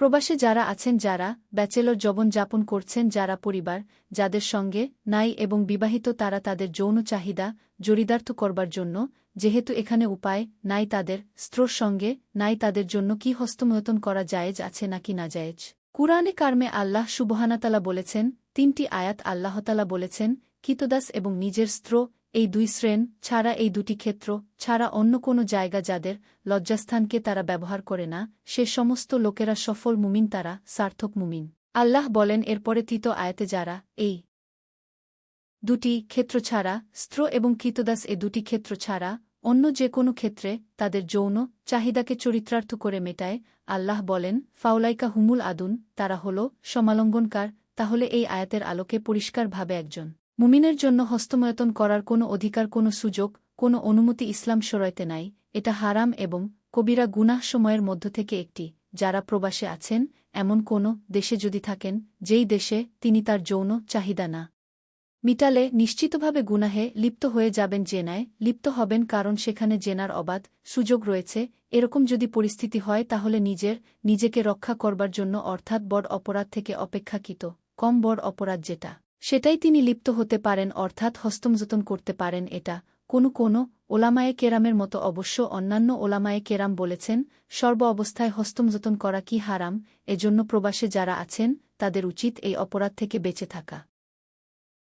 প্রবাসে যারা আছেন, যারা ব্যাচেলর জীবন যাপন করছেন, যারা পরিবার যাদের সঙ্গে নাই এবং বিবাহিত, তারা তাদের যৌন চাহিদা জরিদার্থ করবার জন্য, যেহেতু এখানে উপায় নাই তাদের স্ত্রোর সঙ্গে নাই, তাদের জন্য কি হস্তমৈথুন করা জায়েজ আছে নাকি না জায়েজ? কুরআনে কারমে আল্লাহ সুবহানাতালা বলেছেন ৩টি আয়াত। আল্লাহতালা বলেছেন, কিতদাস এবং নিজের স্ত্র, এই দুই শ্রেণ ছাড়া, এই দুটি ক্ষেত্র ছাড়া অন্য কোনো জায়গা যাদের লজ্জাস্থানকে তারা ব্যবহার করে না, সে সমস্ত লোকেরা সফল মুমিন, তারা সার্থক মুমিন। আল্লাহ বলেন এরপরে ৩য় আয়াতে, যারা এই দুটি ক্ষেত্র ছাড়া, স্ত্র এবং কিতদাস, এ দুটি ক্ষেত্র ছাড়া অন্য যে কোনো ক্ষেত্রে তাদের যৌন চাহিদাকে চরিত্রার্থ করে মেটায়, আল্লাহ বলেন ফাউলাইকা হুমুল আদুন, তারা হল সমালঙ্ঘনকার। তাহলে এই আয়াতের আলোকে পরিষ্কারভাবে একজন মুমিনের জন্য হস্তমৈথুন করার কোনো অধিকার, কোনো সুযোগ, কোনো অনুমতি ইসলাম শরয়তে নাই। এটা হারাম এবং কবিরা গুনাহ সময়ের মধ্য থেকে একটি। যারা প্রবাসে আছেন, এমন কোনো দেশে যদি থাকেন যেই দেশে তিনি তার যৌন চাহিদা না মিটালে নিশ্চিতভাবে গুনাহে লিপ্ত হয়ে যাবেন, জেনায় লিপ্ত হবেন, কারণ সেখানে জেনার অবাধ সুযোগ রয়েছে। এরকম যদি পরিস্থিতি হয়, তাহলে নিজেকে রক্ষা করবার জন্য, অর্থাৎ বড় অপরাধ থেকে অপেক্ষাকৃত কম বড় অপরাধ যেটা, সেটাই তিনি লিপ্ত হতে পারেন, অর্থাৎ হস্তমৈথুন করতে পারেন। এটা কোনো ওলামায়ে কেরামের মতো অবশ্য অন্যান্য ওলামায়ে কেরাম বলেছেন সর্ব অবস্থায় হস্তমৈথুন করা কি হারাম। এজন্য প্রবাসে যারা আছেন তাদের উচিত এই অপরাধ থেকে বেঁচে থাকা।